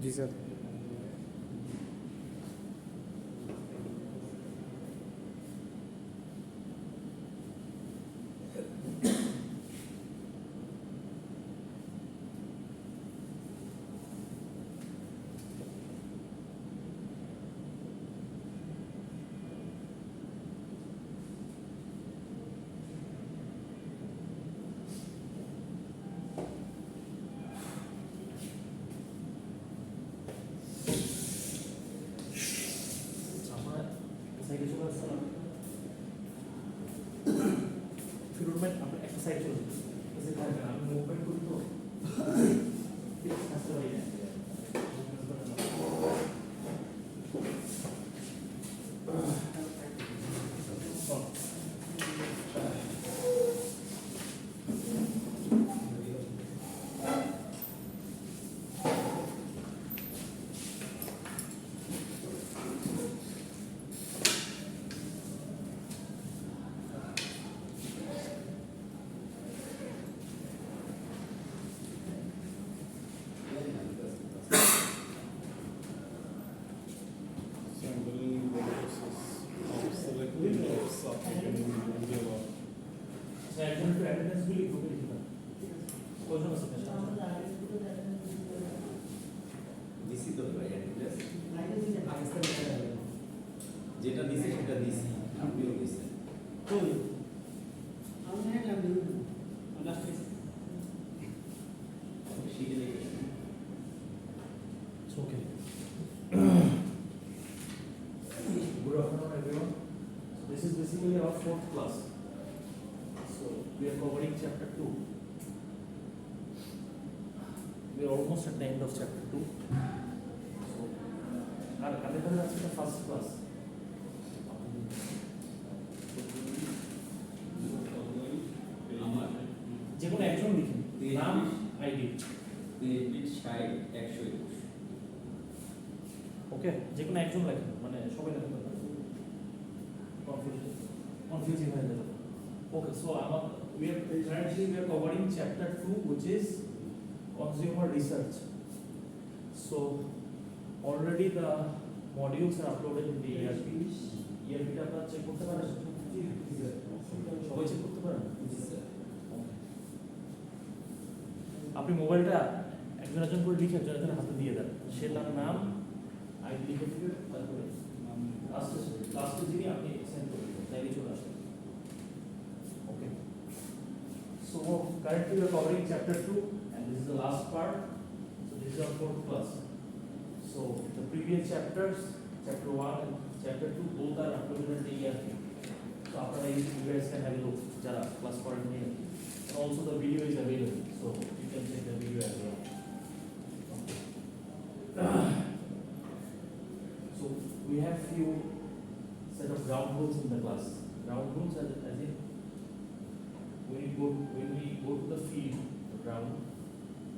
জি sir. যেটা দিছি সেটা দিছি আপনিও দিছেন Okay. Good afternoon, everyone. So this is basically our fourth class. So we are covering chapter 2. We are almost at the end of chapter 2. So our calendar is the first class. যে কোনো একজন লিখুন নাম ID ওকে যে কোনো একজন লেখেন মানে সবাই লেখেন কনফিউজিং হয়ে যাবে okay so we are currently covering chapter 2 which is consumer research. So already the modules are uploaded in the ERP. ERP টা আপনারা চেক করতে পারেন সবাই চেক করতে পারেন আপনি মোবাইলটা একজন একজন করে লিখে একজন হাতে দিয়ে দেন সে তার নাম আইডি লিখে দিবে তারপরে লাস্টে যিনি আপনি সেন্ড করে দেবেন তাই চলে আসবে okay so currently we are covering chapter 2 and this is the last part. So this is our fourth class. So the previous chapters, chapter 1 and chapter 2 both are uploaded in the ERP. So after you guys can have a look jara class part here. And also the video is available, so you can check the video as well. So we have few set of ground rules in the class. Ground rules as in when we go to the field, the ground,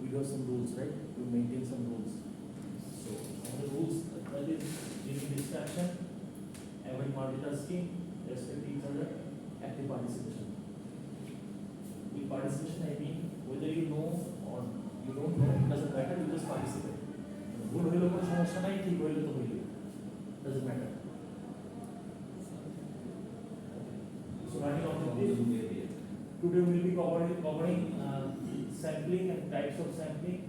we have some rules, right? We maintain some rules. So the rules that is using distraction, avoid multitasking, respect each other, active participation. With participation I mean whether you know or you don't know, it doesn't matter, you just participate. ভুল হইলে কোনো সমস্যা নাই, ঠিক হইলে তো হইলো, doesn't matter. So running on this, today we will be covering sampling and types of sampling,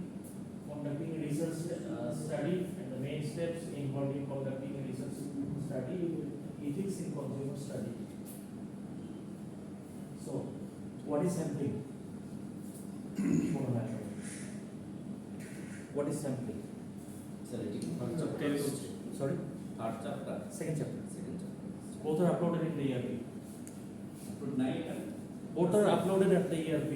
conducting a research study and the main steps involved in conducting a research study, ethics in consumer study. So what is sampling? What is sampling? Sorry? Third chapter. Second chapter. Second chapter. Both are uploaded in the ERP. Upload Both are uploaded at the ERP.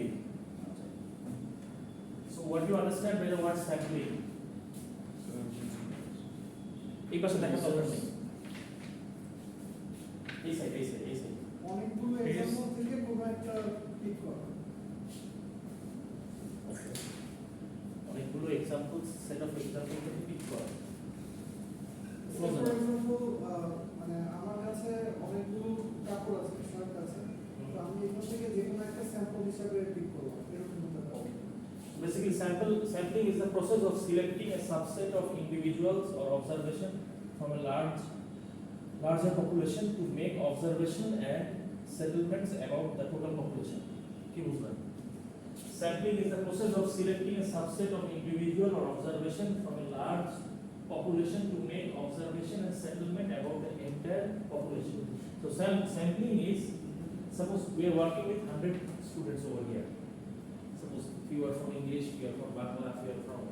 So what do you understand by the word sampling? এই পাশে দেখা দরকার নেই এই side অনেকগুলো example থেকে কোনো একটা পিক করা অনেকগুলো এক্সাম্পল সেট অফ এক্সাম্পল থেকে পিক করা ফর এক্সাম্পল মানে আমার কাছে অনেকগুলো কাপড় আছে শার্ট আছে তো আমি এখান থেকে যে কোনো একটা স্যাম্পল হিসাবে পিক করব এরকম হতে পারে basically sampling is the process of selecting a subset of individuals or observation from a larger population to make observation and settlements about the total population. কি বুঝলেন? Sampling is the process of selecting a subset of individual or observation from a large population to make observation and settlement about the entire population. So sampling is, suppose we are working with 100 students over here. Suppose few are from English, few are from Bangla, few are from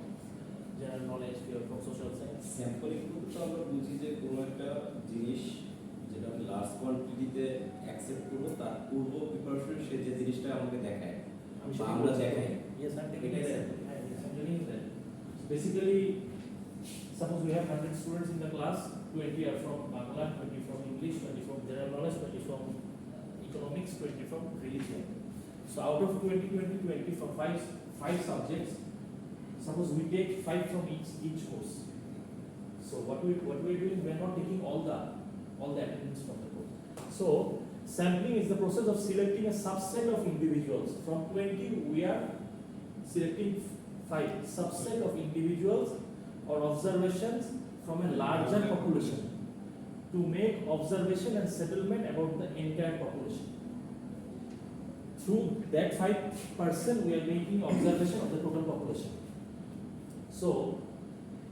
general knowledge, few are from social science. Sampling তো আমরা বুঝি যে কোনো একটা জিনিস যেটা আমি large কোয়ান্টিটিতে accept করবো তার পূর্ব প্রিপারেশন সে যে জিনিসটা আমাকে দেখায় বা আমরা দেখাই। Yes, I'm taking it. Yes, I'm doing that. Basically, suppose we have 100 students in the class, 20 are from Bangla, 20 from English, 20 from general knowledge, 20 from economics, 20 from religion. So out of 20 for five subjects, suppose we take 5 from each course. So what we're doing, we're not taking all the attendance from the course. So sampling is the process of selecting a subset of individuals. From 20, we are selecting 5 subset of individuals or observations from a larger population to make observation and settlement about the entire population. Through that 5%, we are making observation of the total population. So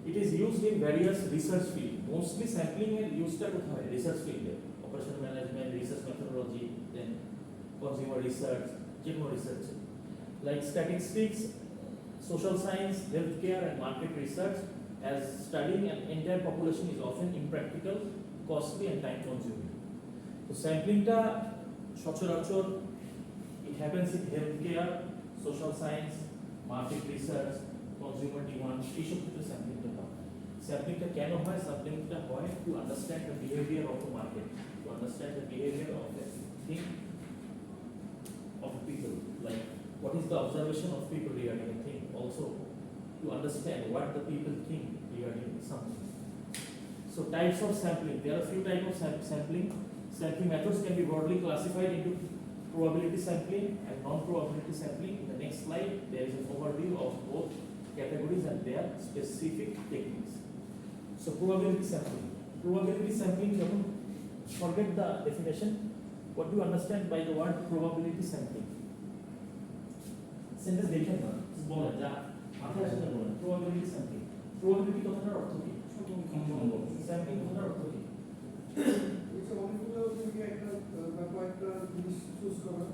it is used in various research fields. Mostly sampling is used at research field, operational management, research methodology, then consumer research, general research, like statistics, social science, healthcare, and market research. As studying an entire population is often impractical, costly, and time consuming. So sampling ta সচরাচর it happens in healthcare, social science, market research, consumer demand. এইসব ক্ষেত্রে sampling টা হয়। Sampling টা কেন হয়? Sampling টা হয় to understand the behavior of the market, to understand the behavior of the thing of people, like what is the observation of people regarding a thing, also to understand what the people think regarding something. So types of sampling, there are a few types of sampling. Sampling methods can be broadly classified into probability sampling and non-probability sampling. In the next slide, there is an overview of both categories and their specific techniques. So probability sampling. Probability sampling, forget the definition. What do you understand by the word probability sampling? Sentence দেখেন না, বলেন যা মাথায় আসে না বলেন। Probability sampling. Probability কথাটার অর্থ কি? Sampling কথাটার অর্থ কি? অনেকগুলো থেকে একটা কয়েকটা জিনিস চুজ করা।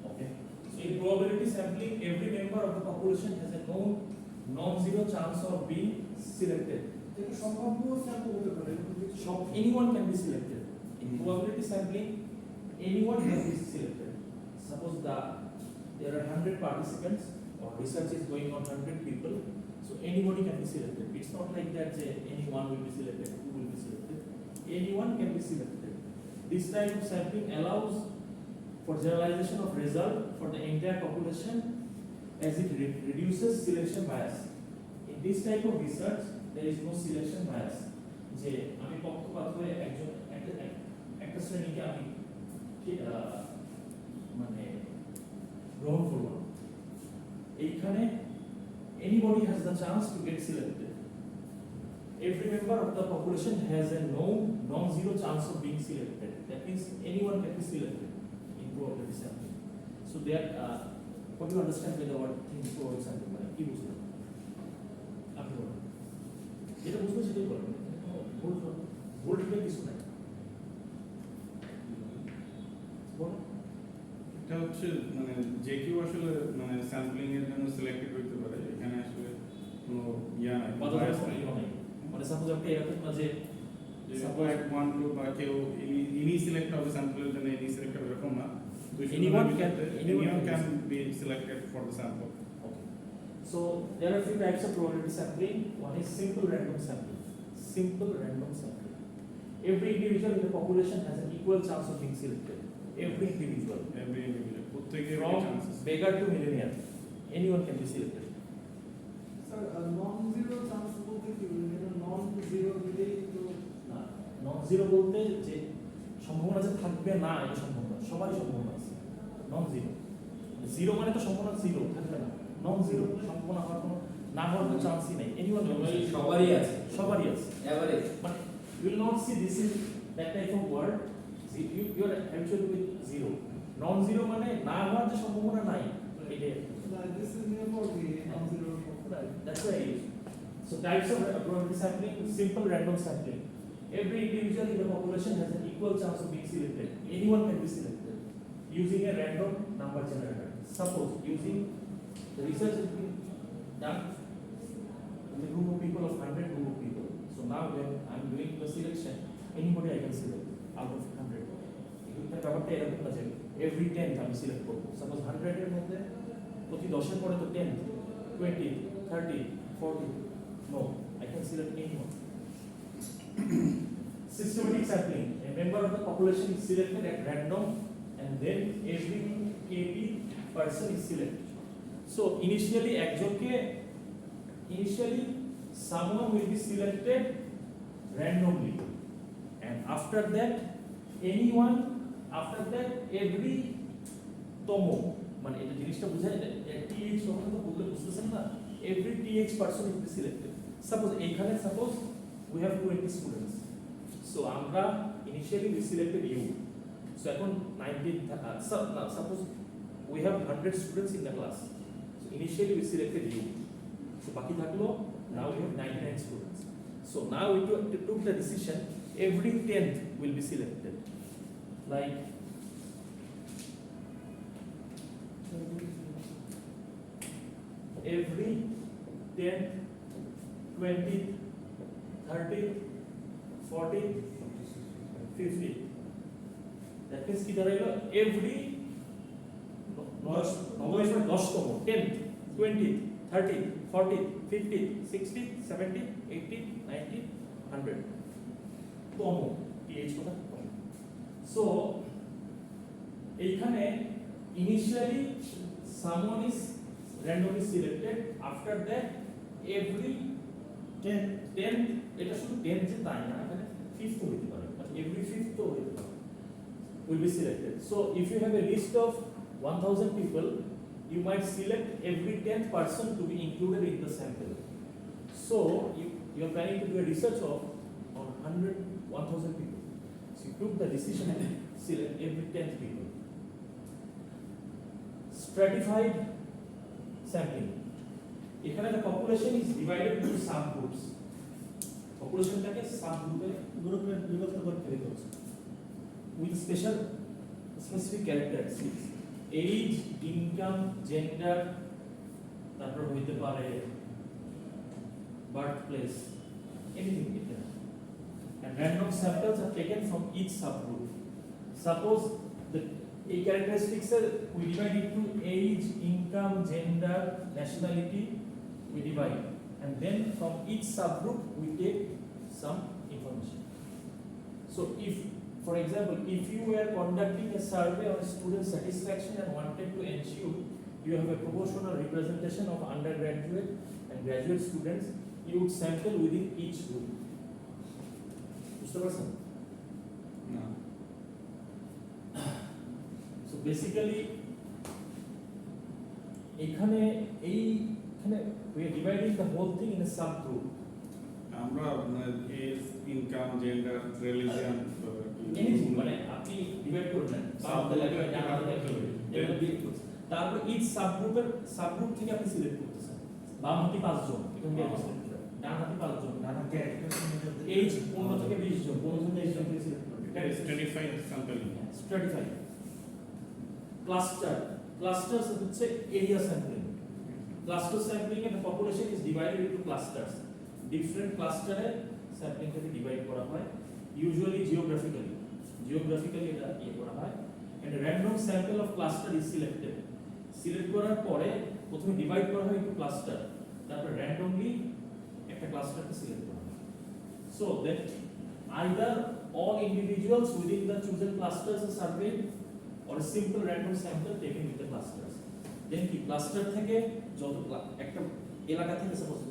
Okay. So in probability sampling, every member of the population has a non-zero chance of being selected. যেটা সম্ভাব্য স্যাম্পল হতে পারে। Anyone can be selected. In probability sampling, anyone can be selected. Suppose there are 100 participants or research is going on 100 people, so anybody can be selected. It's not like that anyone will be selected, who will be selected. Anyone can be selected. This type of sampling allows for generalization of result for the entire population as it reduces selection bias. In this type of research, there is no selection bias. যে আমি পক্ষপাত হয়ে একটা শ্রেণীকে আমি মানে গ্রহণ করলাম, এইখানে anybody has the chance to get selected. Every member of the population has a non-zero chance of being selected. That means anyone can be selected in probability sampling. So there, what do you understand by the word thing probability sampling? মানে কি বুঝলেন? আপনি বলেন। যেটা বুঝবেন সেটাই বলেন। ভুল ঠিক কিছু নাই। বলেন। এটা হচ্ছে মানে যে কেউ আসলে মানে স্যাম্পলিং এর জন্য সিলেক্টেড হতে পারে, এখানে আসলে কোনো ইয়া নাই, বায়াস নাই। মানে সাপোজ আপনি এরকম না যে সাপোজ ওয়ান গ্রুপ বা কেউ ইনি সিলেক্ট হবে স্যাম্পলের জন্য, ইনি সিলেক্ট হবে এরকম না। anyone can be selected for the sample. Okay. So there are few types of probability sampling. One is simple random sampling. Simple random sampling. Every individual in the population has an equal chance of being selected. Every individual. প্রত্যেকের From chances. beggar to millionaire, anyone can be selected. Sir nonzero chance বলতে কি এটা নন-জিরো দিলেই তো না, non-zero বলতে যে সম্ভাবনা যে থাকবে না এটা সম্ভাবনা, সবারই সম্ভাবনা আছে। non-zero, জিরো মানে তো সম্ভাবনা জিরো থাকবে না, নন জিরো সম্ভাবনা হওয়ার কোনো না হওয়ার কোনো চান্সই নেই। এনিওয়ান সবারই আছে, সবারই আছে। Average. But you will not see this is that type of word. You are habitual with zero. Non-zero মানে না হওয়ার যে সম্ভাবনা নাই এটাই। This is near for the non-zero. That's why. So types of probability sampling: simple random sampling. Every individual in the population has an equal chance of being selected. Anyone can be selected using a random number generator. Suppose using the research has been done with a group of people of 100 group of people. So now when I'm doing the selection, anybody I can select out of 100. ব্যাপারটা এরকম আছে, every 10th আমি select করবো। Suppose 100 এর মধ্যে প্রতি 10 এর পরে তো 10th, 20, 30, 40. No, I can select anyone. Systematic sampling: a member of the population is selected at random, and then every KP person is selected. So initially someone will be selected randomly, and after that every tomo মানে এটা জিনিসটা বুঝায় TH যখন তো বলতে বুঝতেছেন না, every TH person is selected. Suppose এইখানে we have 20 students, so আমরা initially we selected you. So এখন 19 suppose we have 100 students in the class, so initially we selected you, so বাকি থাকলো now we have 99 students. So now we took the decision every 10th will be selected, like every 10th, 20th, 30th, 40th, 50th. That means কি দাঁড়াইলো every 10th, 20th, 30th, 40th, 50th, 60th, 70th, 80th, 90th, 100. তম TH কথা। So এইখানে initially someone is randomly selected, after that every 10th এটা শুধু 10th যে তাই না, এখানে 5th হতে পারে, but every 5th তো হতে পারে will be selected. So if you have a list of 1000 people, you might select every 10th person to be included in the sample. So you are planning to do a research of on 1000 people. So you took the decision and select every 10th people. Stratified sampling: এখানে the population is divided into subgroups. পপুলেশনটাকে সাবগ্রুপে বিভক্ত করতে হচ্ছে with specific characteristics: age, income, gender, তারপর হইতে পারে birthplace, anything it can. And random samples are taken from each subgroup. Suppose the characteristics we divide into age, income, gender, nationality, we divide, and then from each subgroup we take some information. So if, for example, if you were conducting a survey on student satisfaction and wanted to ensure you have a proportional representation of undergraduate and graduate students, you would sample within each group. বুঝতে পারছেন? না। So basically এইখানে we are dividing the whole thing in a subgroup. আমরা age, income, gender, religion Anything মানে আপনি divide করবেন বামতে লাগবে ডানাতে লাগবে এগুলো দিয়ে করছেন, তারপর each সাবগ্রুপ থেকে আপনি সিলেক্ট করতেছেন। বাম হাতি 5 জন এখান থেকে সিলেক্ট করবেন, ডান হাতি 5 জন, ডান হাতি এজ 15 থেকে 20 জন, 15 থেকে 20 জন থেকে সিলেক্ট করবেন। এটা স্ট্র্যাটিফাইড স্যাম্পলিং। স্ট্র্যাটিফাইড ক্লাস্টারস হচ্ছে এরিয়া স্যাম্পলিং। ক্লাস্টার স্যাম্পলিং এ the population is divided into clusters. Different ক্লাস্টারে স্যাম্পলিংটাকে ডিভাইড করা হয়, usually geographically এটা করা হয়, and a random sample of cluster is selected. Select করার পরে প্রথমে ডিভাইড করা হয় into ক্লাস্টার, তারপর randomly একটা ক্লাস্টারকে সিলেক্ট করা হয়। So that either all individuals within the chosen clusters are surveyed or a simple random sample taken with the clusters. Then কি ক্লাস্টার থেকে যত একটা এলাকা থেকে সাপোজ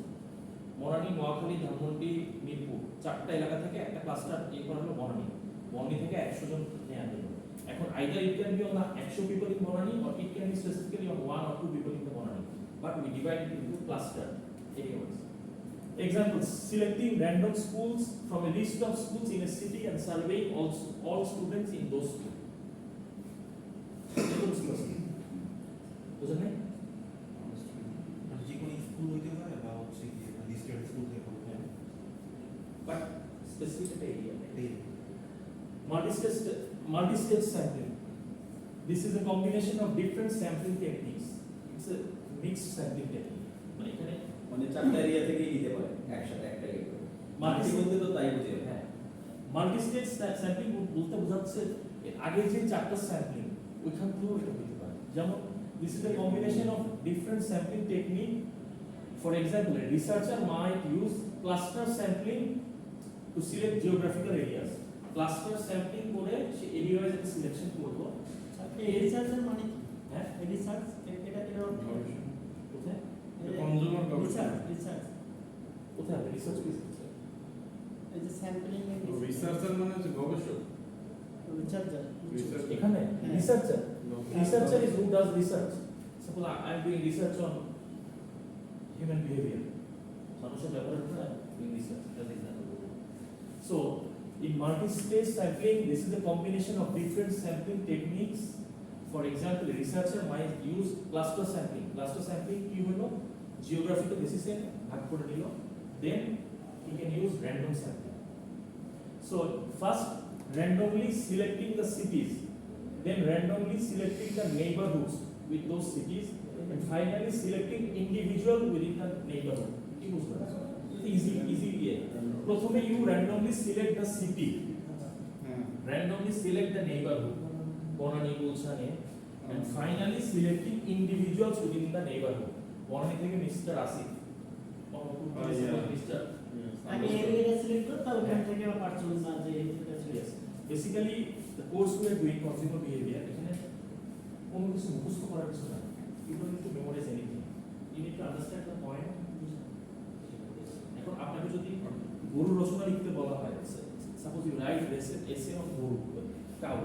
মরানি, নোয়াখালী, ধানমন্ডি, মিরপুর 4টা এলাকা থেকে একটা ক্লাস্টার করা হলো বনানী থেকে 100 জন নেওয়া হলো। এখন either it can be on the 100 people in Bonani or it can be specifically on 1 or 2 people in the Bonani. but we divide it into cluster areas. Examples: selecting random schools from a list of schools in a city and surveying all students in those schools. বুঝলেন না? যে কোনো school হইতে পারে বা হচ্ছে কি listed school থেকে হবে But specific area. এই Multi-stage sampling. This is a combination of different sampling techniques. It's a mixed sampling technique. মানে এখানে মানে চারটা এরিয়া থেকেই নিতে পারে একসাথে একটা এরিয়া মাল্টি বলতে তো তাই বুঝি হ্যাঁ মাল্টি-স্টেজ স্যাম্পলিং বলতে বোঝাচ্ছে এর আগে যে চারটা স্যাম্পলিং ওইখান থেকেও এটা হতে পারে। যেমন this is a combination of different sampling technique. For example, a researcher might use cluster sampling to select geographical areas. Cluster sampling করে সে এরিয়া ওয়াইজ একটা সিলেকশন করলো। এই রিসার্চের মানে কি? হ্যাঁ এই রিসার্চ এটা কোথায় কনজিউমার রিসার্চ রিসার্চ কোথায় হবে রিসার্চ এই যে স্যাম্পলিং এর রিসার্চার মানে হচ্ছে গবেষক। রিসার্চার এখানে researcher is who does research. Suppose I am doing research on human behavior. মানুষের ব্যবহারের উপর doing research. That is not good. So in multi-stage sampling, this is a combination of different sampling techniques. For example, a researcher might use cluster sampling. Cluster sampling কি হলো geographical basis এ ভাগ করে নিল, then he can use random sampling. So first randomly selecting the cities, then randomly selecting the neighborhoods with those cities, and finally selecting individual within the neighborhood. কি বুঝলেন? Easy way. প্রথমে you randomly select the city, randomly select the neighborhood, Banani গুলশানে, and finally selecting individuals within the neighborhood. Banani থেকে mister Asif, mister আগে area select করতে ওখান থেকে পারচুন না যে এটা Yes. Basically, the course we are doing consumer behavior, এখানে কোনো কিছু মুখস্থ করার কিছু না। You don't need to memorize anything. You need to understand the point. এখন আপনাকে যদি গরু রচনা লিখতে বলা হয়, suppose you write essay on গরু, cow,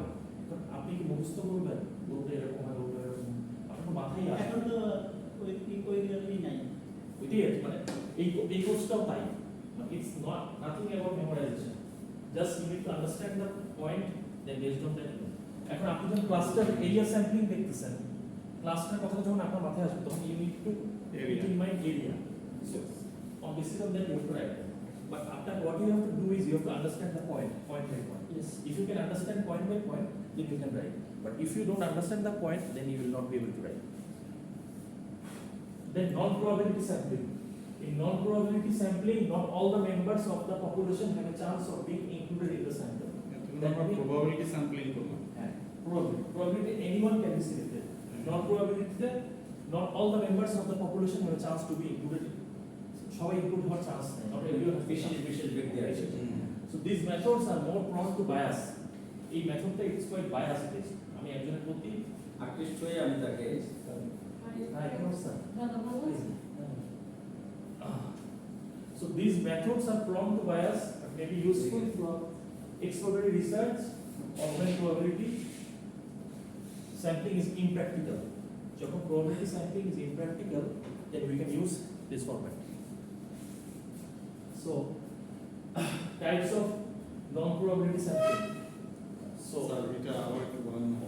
এখন আপনি কি মুখস্থ করবেন? গরুটা এরকম হয়, গরুটা এরকম, আপনার মাথায় আসে। এখন তো ওই রিয়েলি নাই ওইটাই আছে, মানে এই কোর্সটাও তাই। It's not nothing about memorization. Just you need to understand the point, then based on that. এখন আপনি যখন ক্লাস্টার এরিয়া স্যাম্পলিং দেখতেছেন, ক্লাস্টার কথা যখন আপনার মাথায় আসবে তখন you need to keep in mind area. So on basis of that you have to write. But after what you have to do is you have to understand the point by point. Yes. If you can understand point by point, then you can write. But if you don't understand the point, then you will not be able to write. Then non-probability sampling. In non-probability sampling, not all the members of the population have a chance of being included in the sample. আমরা probability sampling করলাম। Probability anyone can be selected. Non-probability, not all the members of the population have a chance to be included. সবাই include হওয়ার chance নেই। Not everyone has বিশেষ বিশেষ ব্যক্তি আছে So these methods are more prone to bias. এই মেথডটা is quite biased based. আমি একজনের প্রতি আকৃষ্ট হয়ে আমি তাকে So these methods are prone to bias, but may be useful for exploratory research or when probability sampling is impractical. যখন probability sampling is impractical, then we can use this format. So types of non-probability sampling. So এটা আবার একটু বলেন না।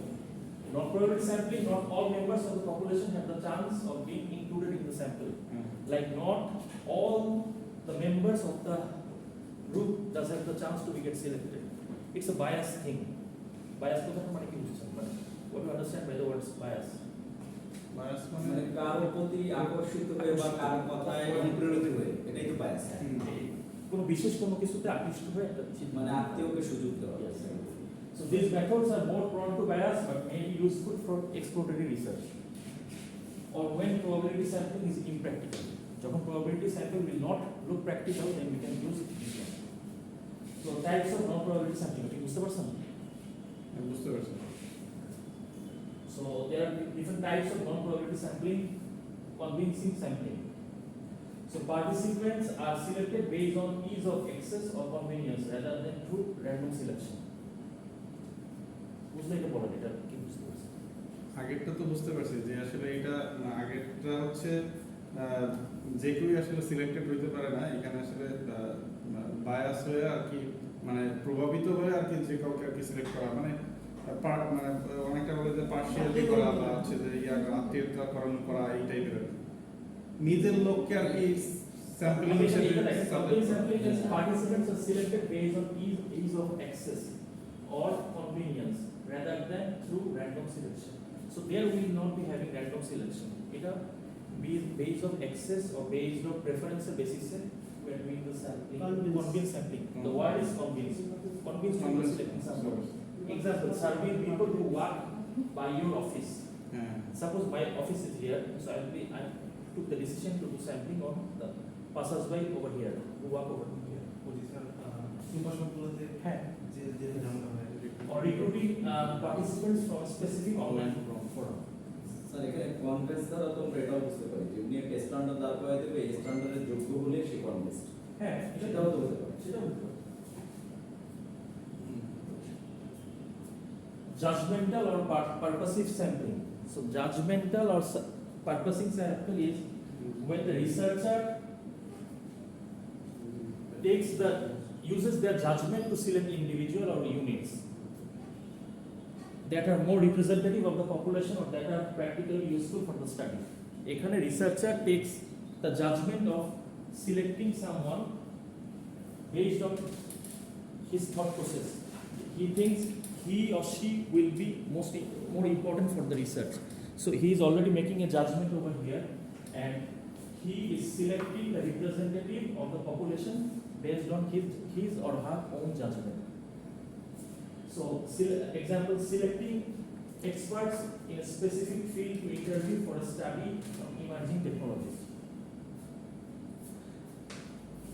non-probability sampling, not all members of the population have the chance of being included in the sample. Like not all the members of the group does have the chance to be get selected. It's a bias thing. Bias to the but what do you understand by the words bias? Bias মানে মানে কারো প্রতি আকর্ষিত হয়ে বা কারো কথায় অনুপ্রেরিত হয়ে এটাই তো বায়াস কোনো বিশেষ কোনো কিছুতে আকৃষ্ট হয়ে একটা মানে আত্মীয়কে সুযোগ দেওয়া So these methods are more prone to bias but may be useful for exploratory research or when probability sampling is impractical. যখন probability sample will not look practical, then we can use this one. So types of non-probability sampling, আপনি বুঝতে পারছেন? আমি বুঝতে পারছি। So there are different types of non-probability sampling, convincing sampling. So participants are selected based on ease of access or convenience rather than through random selection. বুঝলে এটা বলেন, এটা কি বুঝতে পারছেন? আগেরটা তো বুঝতে পারছি যে আসলে এটা আগের এটা হচ্ছে যে কেউই আসলে সিলেক্টেড হইতে পারে না, এখানে আসলে বায়াস হয়ে আর কি, মানে প্রভাবিত হয়ে আর কি যে কাউকে আর কি সিলেক্ট করা, মানে মানে অনেকটা বলে যে পার্সিয়ালি করা বা হচ্ছে যে আত্মীয়তা করণ করা এই টাইপের নিজের লোককে আর কি স্যাম্পলিং হিসেবে participants are selected based on ease of access or convenience rather than through random selection. So there will not be having random selection. It is based on access or based on preference basis we are doing the sampling. Convenience sampling. The word is convince. Convince people selecting someone. Example, serving people who work by your office. Suppose my office is here, so I took the decision to do sampling on the passers-by over here who work over here. নির্বাচনগুলোতে হ্যাঁ, যে যে যেমন হয় or recruiting participants from specific online forum. Sir এখানে convince দ্বারা তো আমরা এটাও বুঝতে পারি যে উনি একটা স্ট্যান্ডার্ড দাঁড় করাই দেবে, এই স্ট্যান্ডার্ডের যোগ্য হলে সে কনভেন্স, হ্যাঁ, সেটাও তো হতে পারে। সেটাও হতে পারে। Judgmental or purposive sampling. So judgmental or purposive sampling is when the researcher uses their judgment to select individual or units that are more representative of the population or that are practically useful for the study. এখানে researcher takes the judgment of selecting someone based on his thought process. He thinks he or she will be more important for the research. So he is already making a judgment over here, and he is selecting the representative of the population based on his or her own judgment. So, example, selecting experts in a specific field to interview for a study on emerging technologies.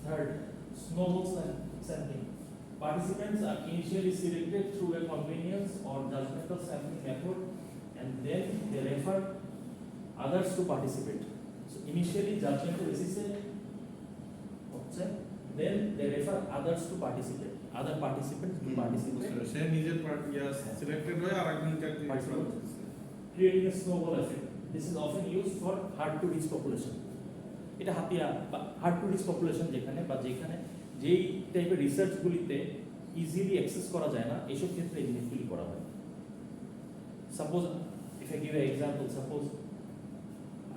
Third, snowball sampling. Participants are initially selected through a convenience or judgmental sampling method, and then they refer others to participate. So, initially judgmental basis, then they refer others to participate. Other participants to participate. সে নিজের selected হয়ে আরেকজনকে Creating a snowball effect. This is often used for hard to reach population. এটা Hatiya hard to reach population যেখানে বা যেখানে যেই টাইপের রিসার্চগুলিতে easily access করা যায় না, এইসব ক্ষেত্রে এই জিনিসগুলি করা হয়। Suppose if I give a example, suppose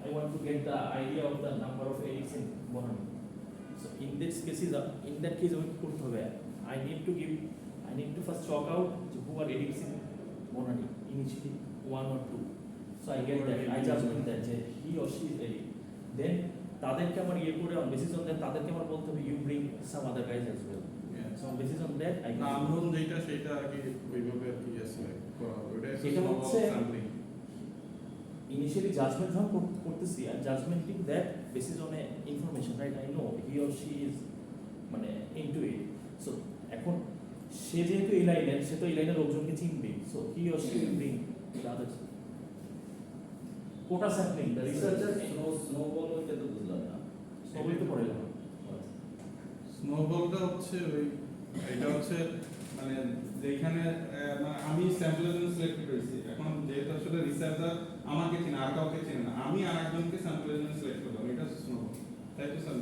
I want to get the idea of the number of edits in Bonani. So in that case আমি কি করতে হবে? I need to first chalk out who are edits in Bonani initially 1 or 2. So I get that, I judgment that he or she is edit. Then তাদেরকে আমার করে on basis on that তাদেরকে আমার বলতে হবে you bring some other guys as well. So on basis on that I নামরুম যেটা সেটা আর কি ওইভাবে আর কি করা হবে। এটা হচ্ছে initially judgment যখন করতেছি, আর judgmenting that basis on a information, right? I know he or she is মানে into it. So এখন সে যেহেতু এই লাইনের, সে তো এই লাইনের লোকজনকে চিনবে, so he or she will bring the others. Quota sampling, the researcher snowball হইতে তো বুঝলাম না। স্নোবল তো পড়ে গেল। স্নোবলটা হচ্ছে ওই এটা হচ্ছে মানে যেখানে মানে আমি স্যাম্পলের জন্য সিলেক্ট করেছি, এখন যেহেতু আসলে রিসার্চার আমাকে চেনে আর কাউকে চেনে না, আমি আরেকজনকে স্যাম্পলের জন্য সিলেক্ট করলাম, এটা স্নোবল, তাই তো sir?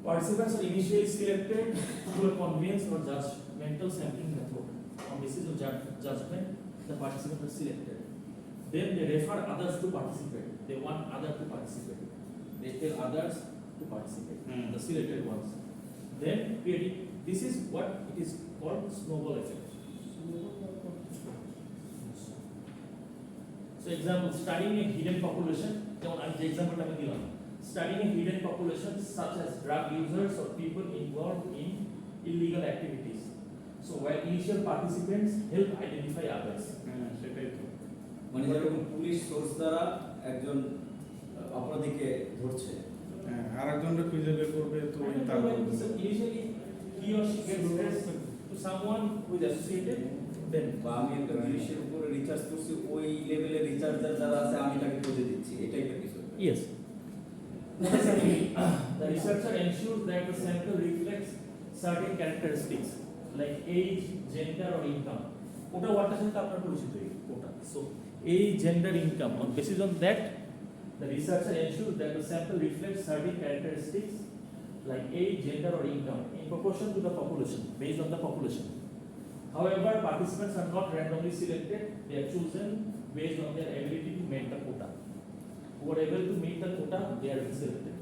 Participants are initially selected through a convenience or judgmental sampling method. On basis of judgment, the participants are selected. Then they refer others to participate. They want others to participate. They tell others to participate, the selected ones. Then creating, this is what it is called snowball effect. So example, studying a hidden population, the example I given. Studying a hidden population such as drug users or people involved in illegal activities. So while initial participants help identify others. সেটাই তো মানে যেরকম police source দ্বারা একজন অপরাধীকে ধরছে, আরেকজনকে খুঁজে বের করবে, তো তার Initially he or she gets traced to someone who is associated, then বা আমি একটা পুলিশের উপরে রিসার্চ করছি, ওই লেভেলের রিসার্চার যারা আছে আমি তাকে খুঁজে দিচ্ছি, এটাই তো কিছু। yes. The researcher ensures that the sample reflects certain characteristics like age, gender or income. ওটা ওয়ার্ডটার সাথে আপনার পরিচিত কোটা। So age, gender, income, on basis on that The researcher ensures that the sample reflects certain characteristics like age, gender, or income in proportion to the population, based on the population. However, participants are not randomly selected, they are chosen based on their ability to meet the quota. Who are able to meet the quota, they are selected.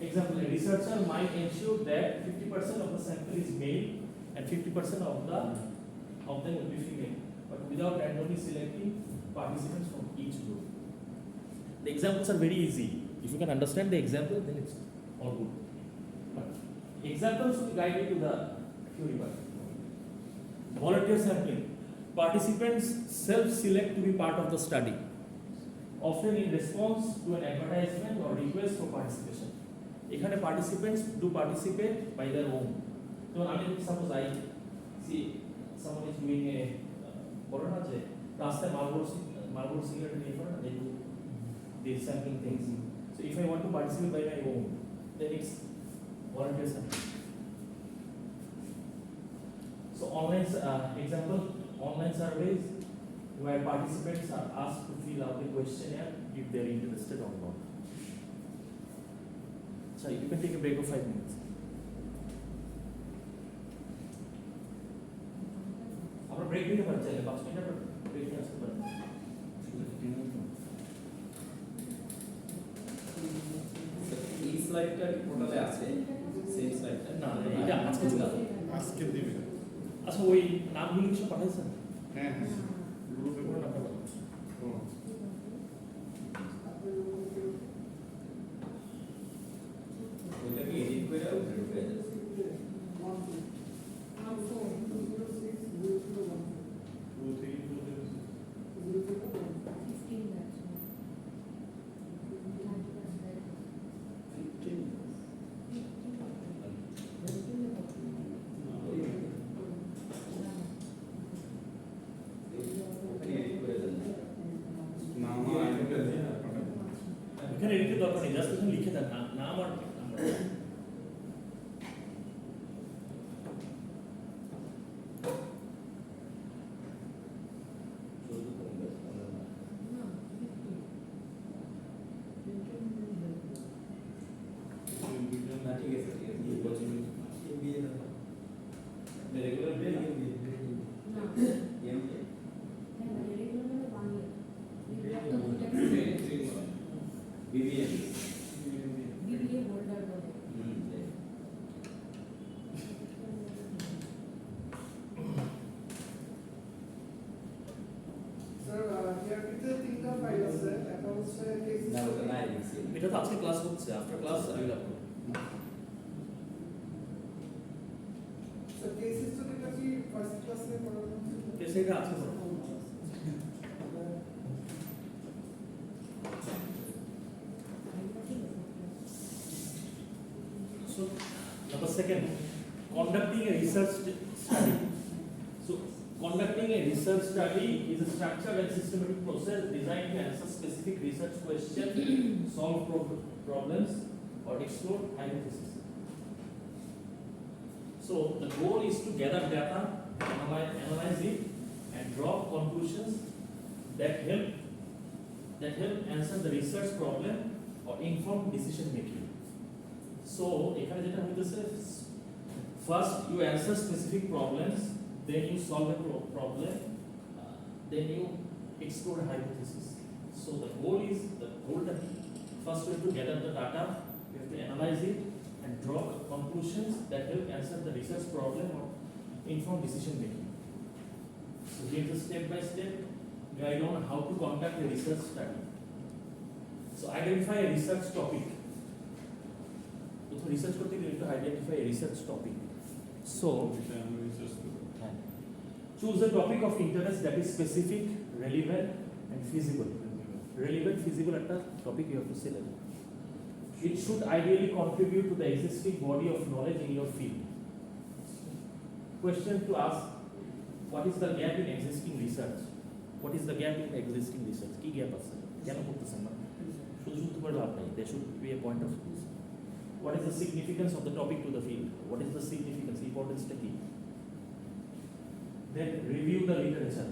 Example, a researcher might ensure that 50% of the sample is male and 50% of them will be female, but without randomly selecting participants from each group. The examples are very easy. If you can understand the example, then it's all good. But examples will guide you to the theory part. Volunteer sampling. Participants self-select to be part of the study, often in response to an advertisement or request for participation. এখানে participants do participate by their own. So, suppose I see someone is doing a corona je রাস্তায় Marlboro cigarette নিয়ে করে না, they do these sampling things. So if I want to participate by my own, then it's volunteer sampling. So online online surveys where participants are asked to fill out a questionnaire if they are interested or not. So you can take a break of 5 minutes. আমরা break নিতে পারি, চাইলে 5 minute break নিয়ে আসতে পারি। এই স্লাইডটা পোর্টালে আছে, সেই স্লাইডটা না, এটা আজকে চলে আসবে। আজকে দিবে। আচ্ছা, ওই নামগুলো কিছু পাঠাইছেন? হ্যাঁ হ্যাঁ, গ্রুপে করে পাঠাবো। ওইটাকে এডিট করে গ্রুপে হয়ে যাচ্ছে। এখানে এডিটের দরকার নেই, জাস্ট এখানে লিখে দেন নাম আর নাম্বার। ঠিক আছে রেগুলার বিয়ে BBA হোল্ডার বলে। স্যার ইয়ারটিতে 3টা ফাইল আছে, একটা হচ্ছে কেস না ওটা নাই লিখছি। এটা তো আজকে ক্লাস হচ্ছে, after class I will upload. Sir case স্টাডিটা কি ফার্স্ট ক্লাসে পড়ানো হচ্ছে? কেস এটা আজকে পড়াবো। So, number second, conducting a research study. So, conducting a research study is a structured and systematic process designed to answer specific research questions, solve problems, or explore hypotheses. So, the goal is to gather data, analyze it, and draw conclusions that help answer the research problem or inform decision making. So, এখানে যেটা হইতেছে, first you answer specific problems, then you solve a problem, then you explore a hypothesis. So the goal that first we have to gather the data, we have to analyze it and draw conclusions that help answer the research problem or inform decision making. So here's a step-by-step guide on how to conduct a research study. So identify a research topic. Research করতে গেলে to identify a research topic. So choose a topic of interest that is specific, relevant, and feasible. Relevant, feasible at the topic you have to select. It should ideally contribute to the existing body of knowledge in your field. Question to ask: what is the gap in existing research? What is the gap in existing research? কি gap আছে? কেন করতেছেন না? শুধু শুধু করে লাভ নাই. There should be a point of view. What is the significance of the topic to the field? What is the significance, importance to key? Then review the literature.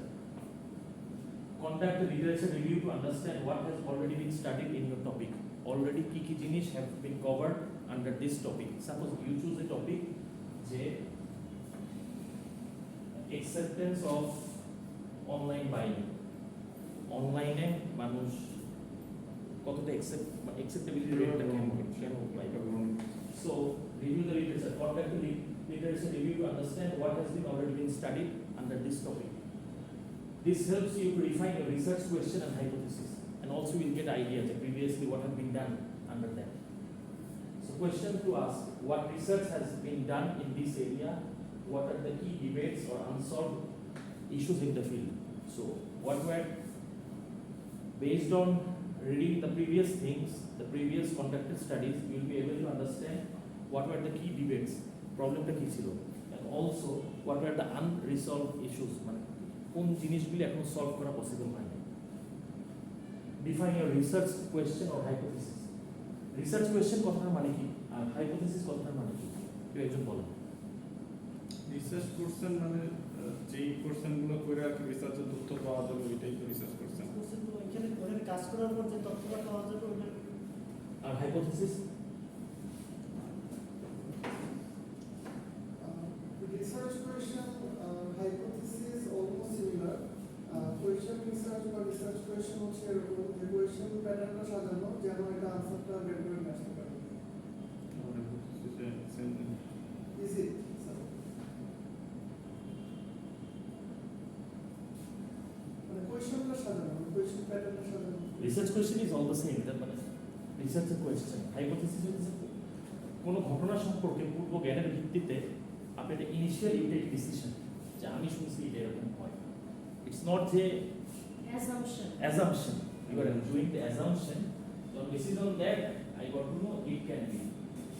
conduct a literature review to understand what has already been studied in your topic. Already key জিনিস have been covered under this topic. Suppose you choose a topic যে acceptance of online buying. অনলাইনে মানুষ কতটা acceptability rate কেন So review the literature, conduct the literature review to understand what has been already been studied under this topic. This helps you to refine your research question and hypothesis, and also you'll get ideas of previously what have been done under that. So question to ask, what research has been done in this area? What are the key debates or unsolved issues in the field? So what were, based on reading the previous things, the previous conducted studies, you'll be able to understand what were the key debates, problem ta ki chilo, and also what were the unresolved issues, মানে কোন জিনিসগুলি এখন solve করা possible হয় না। Define your research question or hypothesis. Research question কথাটার মানে কি আর hypothesis কথাটার মানে কি, কেউ একজন বলেন। রিসার্চ কোশ্চেন মানে যেই কোশ্চেনগুলো করে আর কি রিসার্চের তথ্য পাওয়া যাবে ওইটাই তো রিসার্চ কোশ্চেন। ওখানে কাজ করার পর যে তথ্যটা পাওয়া যাবে ওটা। আর hypothesis research question, hypothesis almost similar. Question research বা research question হচ্ছে এরকম যে question প্যাটার্নটা সাজানো যেন এটা আনসারটা বের করে নিয়ে আসতে পারে। Easy. মানে কোয়েশ্চনটা সাজানো, কোয়েশ্চন প্যাটার্নটা সাজানো। research question is all the same, that মানে research question, hypothesis হচ্ছে কোনো ঘটনা সম্পর্কে পূর্ব জ্ঞানের ভিত্তিতে আপনি একটা ইনিশিয়াল ইউ টেক ডিসিশন যে আমি শুনছি এটা এরকম হয়। ইটস নট যে assumption, you are doing the assumption, so based on that I got to know it can be,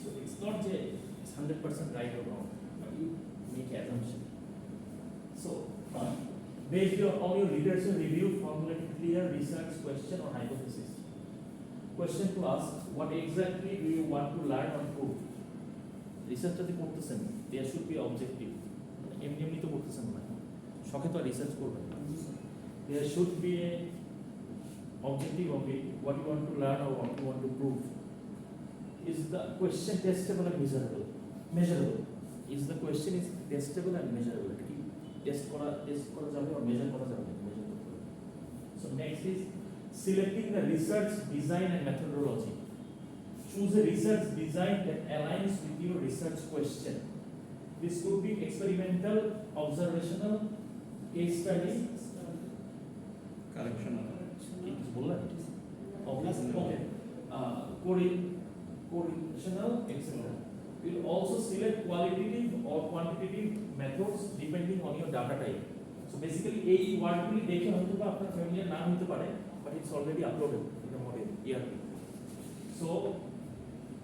so it's not যে it's 100% right or wrong, but you make an assumption. So based on your literature review, formulate clear research question or hypothesis. Question to ask, what exactly do you want to learn or prove? রিসার্চটাতে করতেছেন, there should be objective, এমনি তো করতেছেন না, শখে তো research করবেন না। There should be a objective of it, what you want to learn or what you want to prove. Is the question testable and measurable? Measurable. Is the question is testable and measurable? Test করা যাবে or measure করা যাবে? Measure করতে হবে. So next is selecting the research design and methodology. Choose a research design that aligns with your research question. This could be experimental, observational, case study, collection correlational, etc. We'll also select qualitative or quantitative methods depending on your data type. So basically, এই ওয়ার্ডগুলি দেখে হয়তো বা আপনার familiar নাম হতে পারে, but it's already uploaded in the model ERP. So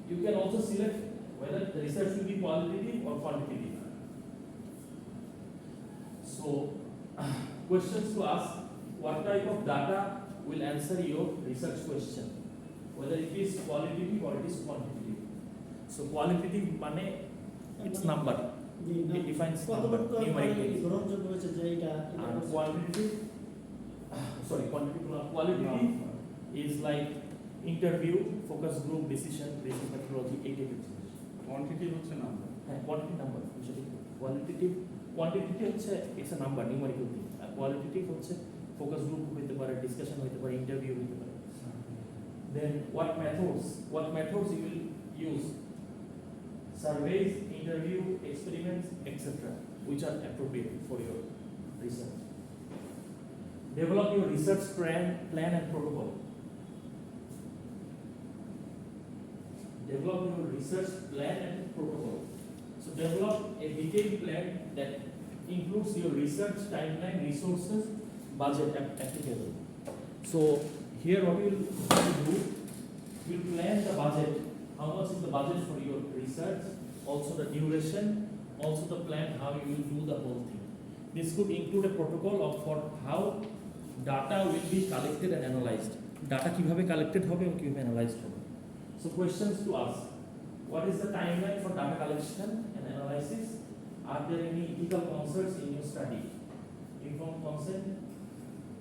you can also select whether the research will be qualitative or quantitative. So questions to ask, what type of data will answer your research question, whether it is qualitative or it is quantitative. So qualitative মানে it's number, it defines number, numerical. গ্রহণযোগ্য হচ্ছে যে এটা And quantitative is like interview, focus group, decision, basic methodology, এই টাইপের জিনিস। Quantity হচ্ছে number. হ্যাঁ, কোয়ান্টিটি নাম্বার, কোয়ান্টিটিভ হচ্ছে it's a number, numerical thing, আর কোয়ালিটেটিভ হচ্ছে ফোকাস গ্রুপ হইতে পারে, ডিসকাশন হইতে পারে, ইন্টারভিউ হইতে পারে। Then what methods you will use? Surveys, interview, experiments, etc., which are appropriate for your research. Develop your research plan and protocol. Develop your research plan and protocol. So develop a detailed plan that includes your research timeline, resources, budget applicable. So here what you will do, you will plan the budget. How much is the budget for your research? Also the duration, also the plan how you will do the whole thing. This could include a protocol for how data will be collected and analyzed. Data কিভাবে collected হবে এবং কিভাবে analyzed হবে. So questions to ask. What is the timeline for data collection and analysis? Are there any ethical concerns in your study? Informed consent,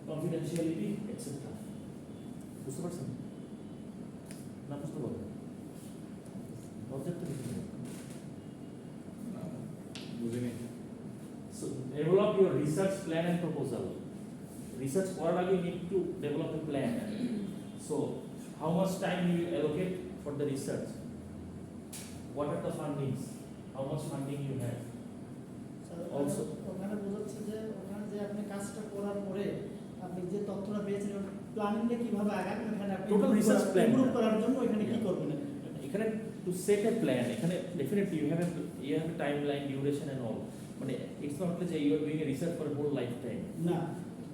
confidentiality, etc. বুঝতে পারছেন? না বুঝতে পারবেন? Object to বুঝিনি। So develop your research plan and proposal. Research করার আগে you need to develop a plan. So how much time you will allocate for the research? What are the fundings? How much funding you have? Also, ওখানে বোঝাচ্ছে যে ওখানে যে আপনি কাজটা করার পরে আপনি যে তথ্যটা পেয়েছেন প্ল্যানিংটা কিভাবে আগাবেন এখানে আপনি Total research plan. ইমপ্রুভ করার জন্য এখানে কি Yeah. করবেন? এখানে to set a plan, এখানে definitely you have a timeline, duration and all. মানে it's not যে you are doing a research for a whole lifetime. না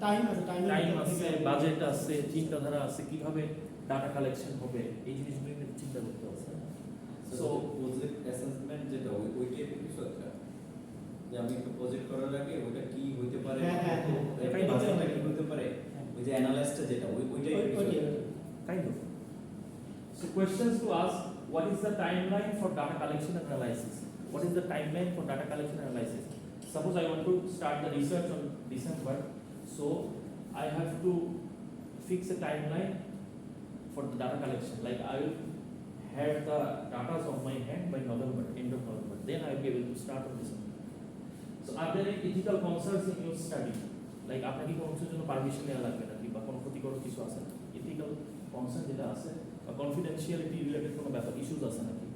টাইম আছে টাইম আছে, বাজেট আছে, চিন্তাধারা আছে, কিভাবে ডাটা কালেকশন হবে, এই জিনিসগুলো নিয়ে চিন্তা করতে হবে। সো প্রজেক্ট অ্যাসেসমেন্ট যেটা ওই টাইপের কিছু একটা যে আমি একটা প্রজেক্ট করার আগে ওটা কি হইতে পারে, হ্যাঁ। এটাই বাজেটটা কি হতে পারে, ওই যে অ্যানালাইসিসটা যেটা ওই টাইপের কিছু একটা। Kind of. So questions to ask: what is the timeline for data collection and analysis? What is the timeline for data collection and analysis? Suppose I want to start the research on December, so I have to fix a timeline for the data collection. Like I will have the data on my hand by November, end of November. Then I will be able to start on December. So are there any ethical concerns in your study? Like আপনাকে কোনো কিছুর জন্য permission নেওয়া লাগবে নাকি বা কোনো ক্ষতিকর কিছু আছে না? Ethical concern যেটা আছে বা confidentiality related কোনো ব্যাপার ইস্যুস আছে নাকি?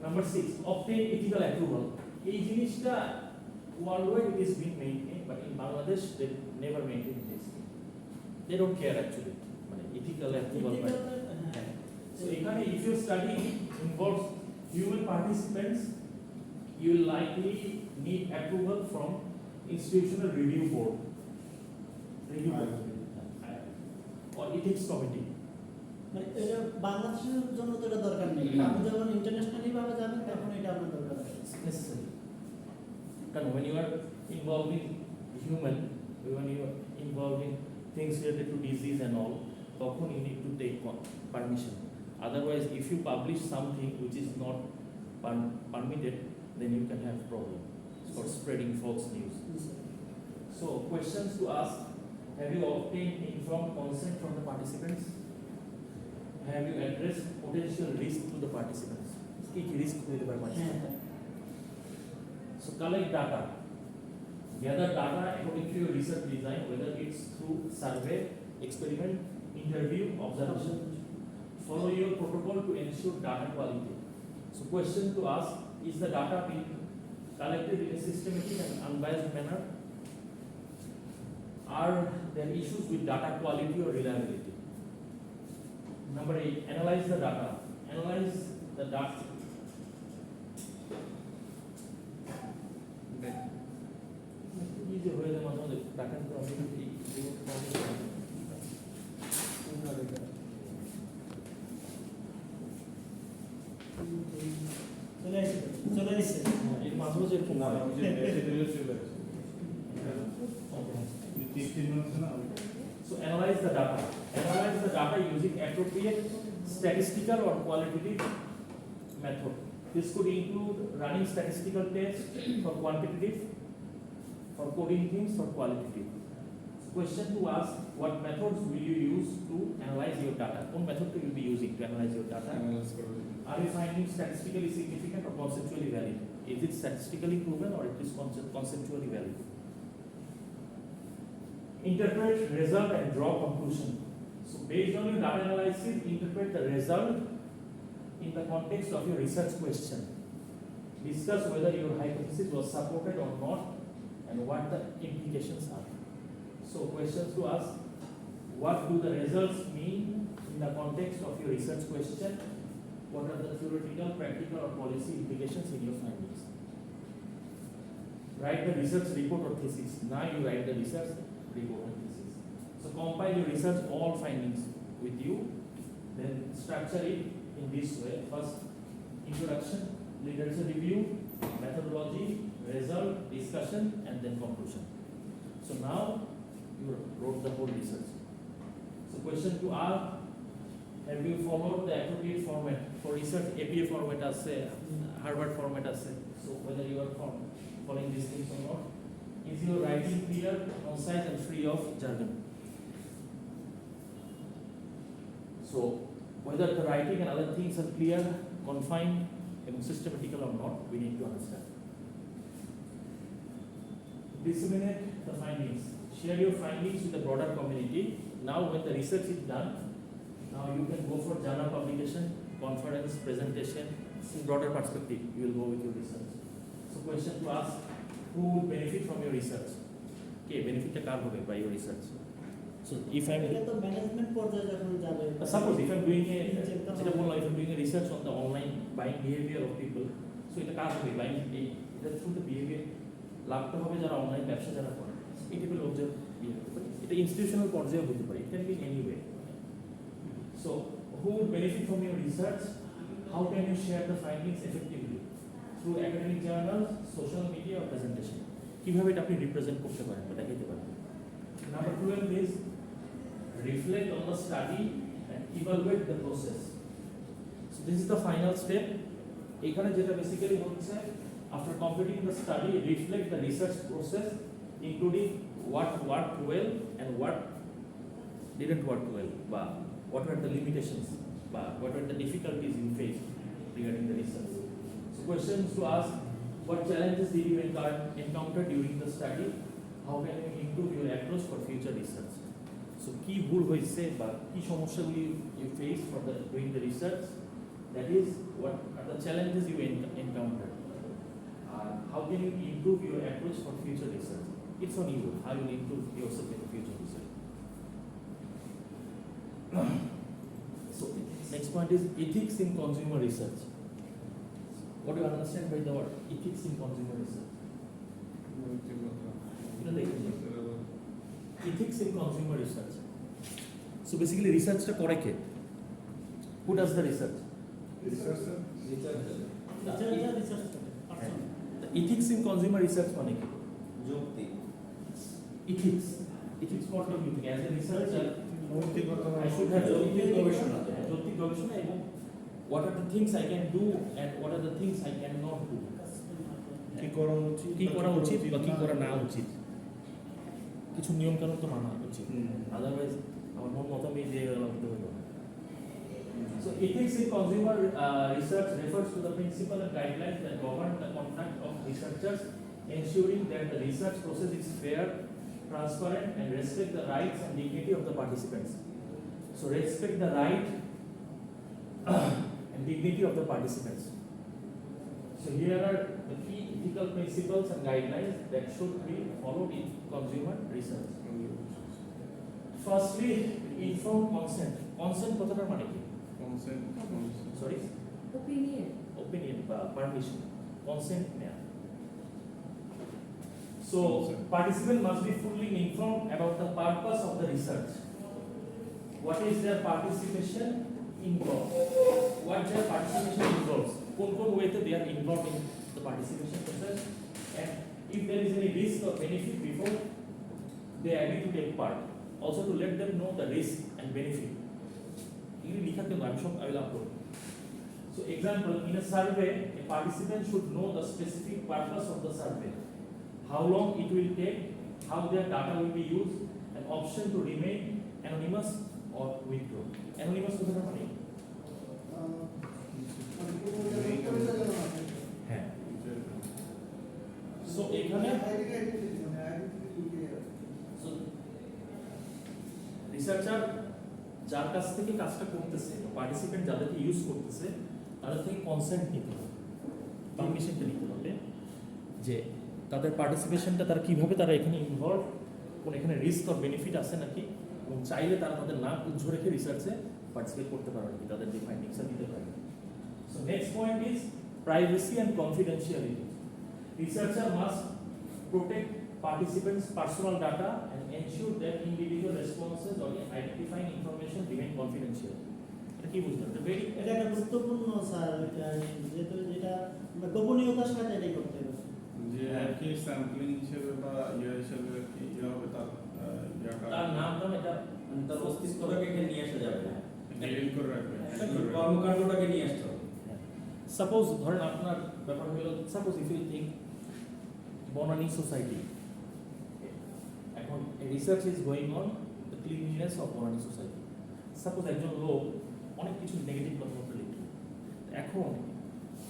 Number 6, obtain ethical approval. এই জিনিসটা worldwide it is being maintained, but in Bangladesh they never maintain this. They don't care actually. মানে ethical approval. So এখানে if your study involves human participants, you will likely need approval from institutional review board or ethics committee. মানে এটা বাংলাদেশের জন্য তো এটা দরকার নেই। আপনি যখন ইন্টারন্যাশনালি ভাবে যাবেন তখন এটা আপনার দরকার আছে। It's necessary. Because when you are involving human, when you are involving things related to disease and all, তখন you need to take permission. Otherwise, if you publish something which is not permitted, then you can have problem for spreading false news. So, questions to ask: have you obtained informed consent from the participants? Have you addressed potential risk to the participants? কি risk হতে পারে participants? So collect data. Gather data according to your research design, whether it's through survey, experiment, interview, observation. Follow your protocol to ensure data quality. So question to ask: is the data being collected in a systematic and unbiased manner? Are there issues with data quality or reliability? Number 8, analyze the data. Analyze the data. Easy way the matter the data quality. চলে আসছে এর মাধ্যমে যে না, ওই যে schedule চলে আসে। তিন মিনিট না So analyze the data. Analyze the data using appropriate statistical or qualitative method. This could include running statistical tests for quantitative, for coding things, for qualitative. Question to ask: what methods will you use to analyze your data? What method will you be using to analyze your data? analyze করে দিই। Are you finding statistically significant or conceptually valid? Is it statistically proven or it is conceptually valid? Interpret result and draw conclusion. So based on your data analysis, interpret the result in the context of your research question. Discuss whether your hypothesis was supported or not and what the implications are. So questions to ask: what do the results mean in the context of your research question? What are the theoretical, practical or policy implications in your findings? Write the research report or thesis. Now you write the research report or thesis. So compile your research all findings with you, then structure it in this way. First, introduction, literature review, methodology, result, discussion, and then conclusion. So now you wrote the whole research. So question to ask: have you followed the appropriate format for research? APA format as Harvard format as so whether you are following these things or not. Is your writing clear, concise, and free of jargon? So, whether the writing and other things are clear, confined, and systematical or not, we need to understand. Disseminate the findings. Share your findings with the broader community. Now, when the research is done, now you can go for journal publication, conference, presentation. In broader perspective, you will go with your research. So, question to ask: who would benefit from your research? Okay, benefit by your research. So, if I'm এটা তো management পর্যায়ে যখন যাবে suppose if I'm doing a if I'm doing a research on the online buying behavior of people, so এটা কার হবে buying এটা through the behavior লাভটা হবে যারা অনলাইন ব্যবসা যারা করে এই টাইপের লোকজন হতে পারে এটা ইনস্টিটিউশনাল পর্যায়ে হতে পারে, it can be in any way. So who would benefit from your research? How can you share the findings effectively? Through academic journals, social media or presentation. কিভাবে এটা আপনি রিপ্রেজেন্ট করতে পারেন বা দেখাতে পারেন? Number 12 is reflect on the study and evaluate the process. So this is the final step. এখানে যেটা বেসিক্যালি হচ্ছে after completing the study, reflect the research process including what worked well and what didn't work well, but what were the limitations, but what were the difficulties you faced regarding the research. So questions to ask: what challenges did you encounter during the study? How can you improve your approach for future research? So কি ভুল হয়েছে বা কি সমস্যাগুলি you face for the doing the research, that is what are the challenges you encountered. How can you improve your approach for future research? It's on you, how you will improve yourself in the future research. So next point is ethics in consumer research. What do you understand by the word ethics in consumer research? Ethics in consumer research. So basically research টা করে কে? Who does the research? Researcher. Research The ethics in consumer research মানে কি? যুক্তি Ethics. Ethics what do you think? As a researcher, নৈতিকতা I should have যৌক্তিক গবেষণা। যৌক্তিক গবেষণা এবং what are the things I can do and what are the things I cannot do. কি করা উচিত কি করা উচিত বা কি করা না উচিত, কিছু নিয়ম কানুন তো মানা উচিত, আদারওয়াইজ আমার মন মতো আমি দিয়ে গেলাম হতে হলো না। So ethics in consumer research refers to the principle and guidelines that govern the conduct of researchers, ensuring that the research process is fair, transparent, and respect the rights and dignity of the participants. So respect the right and dignity of the participants. So here are the key ethical principles and guidelines that should be followed in consumer research. Firstly, informed consent. Consent কথাটার মানে কি? Consent Sorry? Opinion বা permission. Consent নেয়া. So Consent. participant must be fully informed about the purpose of the research. What is their participation involved? What their participation involves? কোন ওয়েতে they are involved in the participation process, and if there is any risk or benefit before they agree to take part. Also to let them know the risk and benefit. You লিখা কেন আমি সব I will upload. So example, in a survey, a participant should know the specific purpose of the survey, how long it will take, how their data will be used, an option to remain anonymous or withdraw. Anonymous কথাটা মানে হ্যাঁ। So এখানে researcher যার কাছ থেকে কাজটা করতেছে, participant যাদেরকে ইউজ করতেছে তাদের থেকে কনসেন্ট নিতে হবে, পারমিশনটা নিতে হবে যে তাদের পার্টিসিপেশনটা তারা কিভাবে তারা এখানে ইনভলভ, কোন এখানে রিস্ক অর বেনিফিট আছে নাকি, এবং চাইলে তারা তাদের নাম উজ্জ্ব রেখে রিসার্চে পার্টিসিপেট করতে পারবে নাকি, তাদের যে ফাইন্ডিংসটা দিতে পারবে। So next point is privacy and confidentiality. Researcher must protect participants' personal data and ensure that individual responses or identifying information remain confidential. এটা কি বুঝলেন? এটা একটা গুরুত্বপূর্ণ স্যার, যেটা গোপনীয়তার সাথে এটাই করতে হবে। যে আর কি স্যাম্পলিং হিসেবে বা হিসেবে কি হবে তার নামটা এটা তার অস্তিত্বটাকে এখানে নিয়ে আসা যাবে না, ডিলিট করে রাখবে, কর্মকাণ্ডটাকে নিয়ে আসতে হবে। সাপোজ ধরেন আপনার ব্যাপার হলো, suppose if you think Banani society, research is going on the cleanliness of modern society. Suppose একজন লোক অনেক কিছু নেগেটিভ কথাবার্তা লিখলো, এখন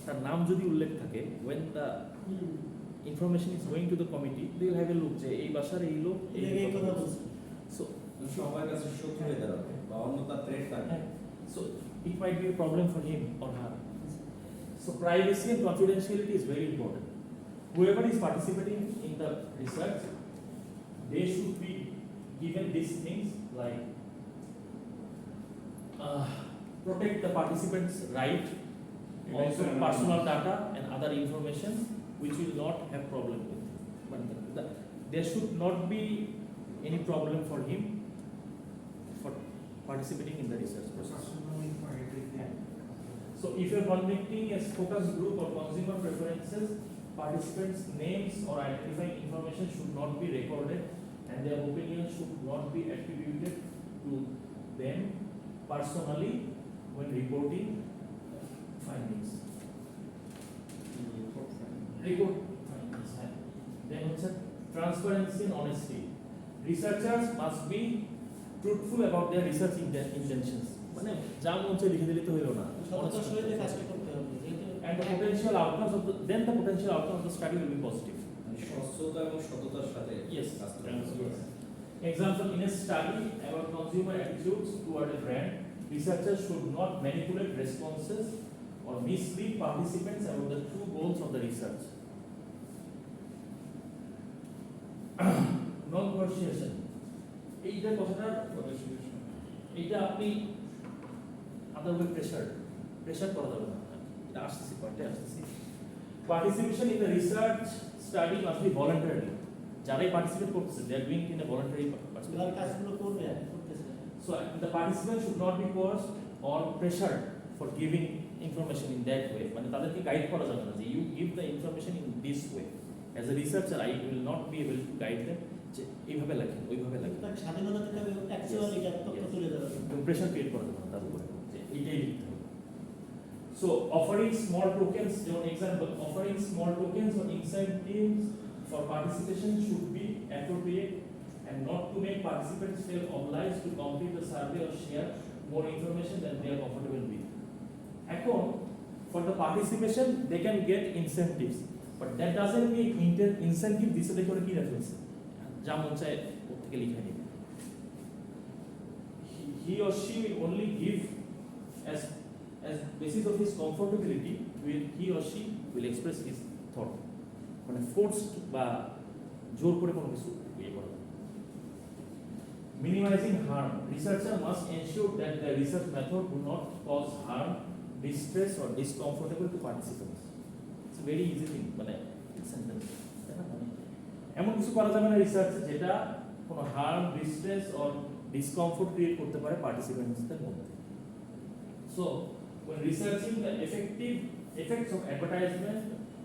তার নাম যদি উল্লেখ থাকে, when the information is going to the committee, they will have a look যে এই বাসার এই লোক এই কথা বলছে। So সবার কাছে শত্রু হয়ে দাঁড়াবে বা অন্য তার থ্রেট থাকবে। so it might be a problem for him or her. So privacy and confidentiality is very important. Whoever is participating in the research, they should be given these things like protect the participants' right, also personal data and other information which will not have problem with. But there should not be any problem for him for participating in the research process. So if you are conducting a focus group or consumer preferences, participants' names or identifying information should not be recorded and their opinion should not be attributed to them personally when reporting findings. Report findings. Then what's that? Transparency and honesty. Researchers must be truthful about their research intentions. মানে যা মন চায় লিখে দিলে তো হলো না। সততার সহিত কাজটা করতে হবে, যেহেতু And the potential outcomes of the then the potential outcome of the study will be positive. স্বচ্ছতা এবং সততার সাথে Yes. কাজ করতে হবে। Example, in a study about consumer attitudes toward a brand, researchers should not manipulate responses or mislead participants about the true goals of the research. Non-persuasion. এইটা কথাটা এইটা আপনি আদারওয়ে প্রেশার করা যাবে না। এটা আসতেছি পয়েন্টে আসতেছি। Participation in the research study must be voluntary. যারাই পার্টিসিপেট করতেছে they are doing in a voluntary যারা participation. কাজগুলো করবে করতেছে। So the participant should not be coerced or pressured for giving information in that way. মানে তাদেরকে guide করা যাবে না যে you give the information in this way. As a researcher, I will not be able to guide them যে এইভাবে লেখেন ওইভাবে লেখেন। তার স্বাধীনতা থেকে অ্যাকচুয়ালি তথ্য তুলে দেওয়া হবে। প্রেশার ক্রিয়েট করা যাবে না তার উপরে যে এইটাই লিখতে হবে। So offering small tokens, for example, offering small tokens or incentives for participation should be appropriate and not to make participants feel obliged to complete the survey or share more information than they are comfortable with. এখন for the participation they can get incentives, but that doesn't mean incentive দিছে দেখে ওরা কি reference যা মন চায় ওর থেকে লিখে নেবে। He or she will only give as basis of his comfortability, he or she will express his thought. মানে ফোর্সড বা জোর করে কোনো কিছু ইয়ে করা যাবে। Minimizing harm. Researcher must ensure that the research method do not cause harm, distress or discomfortable to participants. It's a very easy thing. মানে sentence. এমন কিছু করা যাবে না রিসার্চ যেটা কোনো harm, distress or discomfort create করতে পারে পার্টিসিপেন্টসদের মধ্যে। So when researching the effects of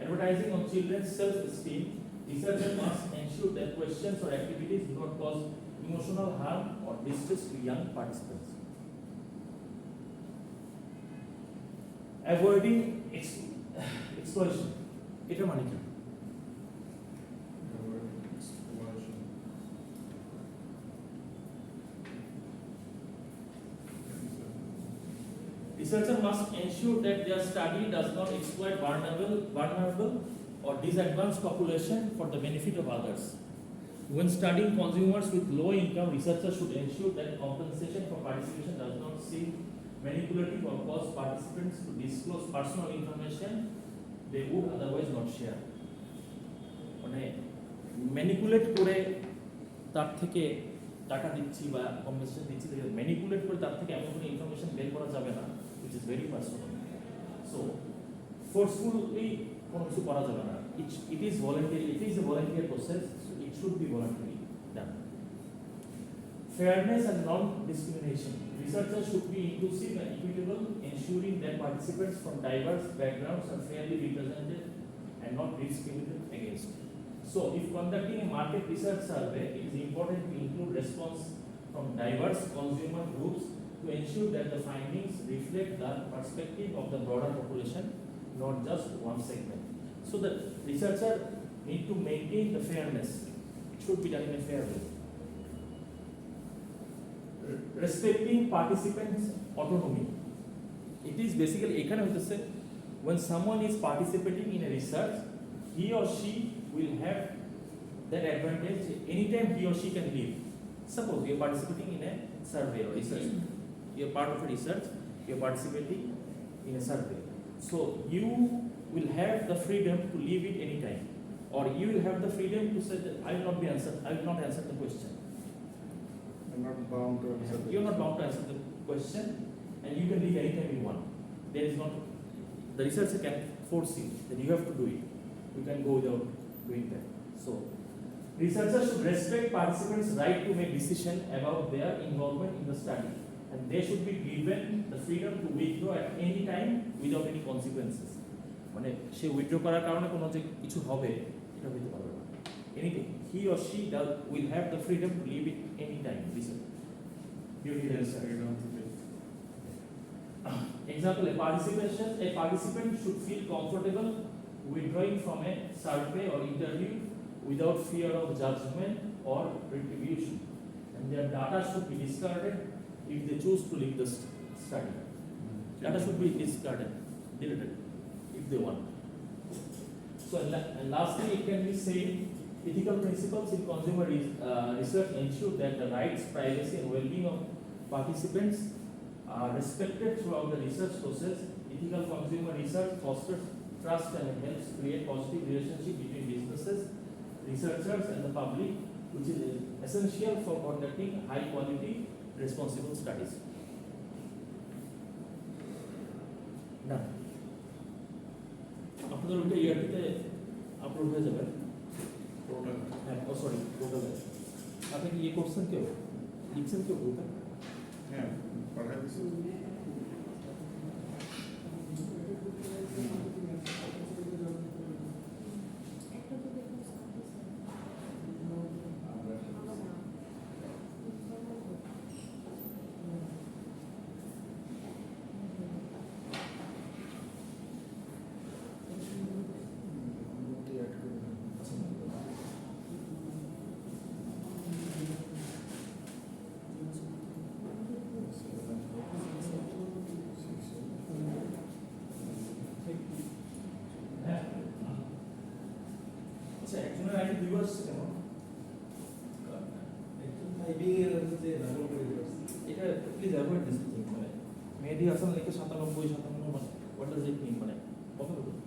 advertising on children's self-esteem, researchers must ensure that questions or activities do not cause emotional harm or distress to young participants. Avoiding exploitation. এটা মানে কি? Researcher must ensure that their study does not exploit vulnerable or disadvantaged population for the benefit of others. When studying consumers with low income, researchers should ensure that compensation for participation does not seem manipulative or cause participants to disclose personal information they would otherwise not share. মানে manipulate করে তার থেকে টাকা দিচ্ছি বা compensation দিচ্ছি, manipulate করে তার থেকে এমন কোনো ইনফরমেশন বের করা যাবে না which is very personal. So forcefully কোনো কিছু করা যাবে না। It is voluntary. It is a voluntary process, so it should be voluntarily done. Fairness and non-discrimination. Researchers should be inclusive and equitable, ensuring that participants from diverse backgrounds are fairly represented and not discriminated against. So if conducting a market research survey, it is important to include response from diverse consumer groups to ensure that the findings reflect the perspective of the broader population, not just one segment. So the researcher need to maintain the fairness. It should be done in a fair way. respecting participants' autonomy. It is basically এখানে হইতেছে when someone is participating in a research, he or she will have that advantage anytime he or she can leave. Suppose you are participating in a survey or research, you are part of a research, you are participating in a survey. So you will have the freedom to leave it anytime, or you will have the freedom to say that I will not answer the question. I'm not bound to answer the You are not bound to answer the question, and you can leave anytime you want. There is not, the researcher can force you that you have to do it. You can go without doing that. So, researchers should respect participants' right to make decisions about their involvement in the study, and they should be given the freedom to withdraw at any time without any consequences. মানে সে withdraw করার কারণে কোনো যে কিছু হবে এটা হইতে পারবে না। Anything he or she will have the freedom to leave it any time research during the research. Example, a participant should feel comfortable withdrawing from a survey or interview without fear of judgment or retribution, and their data should be discarded if they choose to leave the study. Data should be discarded, deleted, if they want. So, and lastly, it can be said, ethical principles in consumer research ensure that the rights, privacy, and well-being of participants are respected throughout the research process. Ethical consumer research fosters trust and helps create positive relationship between businesses, researchers, and the public, which is essential for conducting high-quality, responsible studies. Done. আপনাদের ওইটা ইয়ারটিতে upload হয়ে যাবে। Total. হ্যাঁ, ও sorry, টোটালে আপনি কি ইয়ে করছেন কেউ, লিখছেন কেউ গ্রুপে? হ্যাঁ, পাঠাই দিছি। আচ্ছা, একজনের আইডি দুইবার আসছে কেন? এটা প্লিজ অ্যাভয়েড দিস থিং, মানে মেহেদি হাসান লিখে 97 97 মানে হোয়াট ডাজ ইট মিন, মানে কথা বলুন।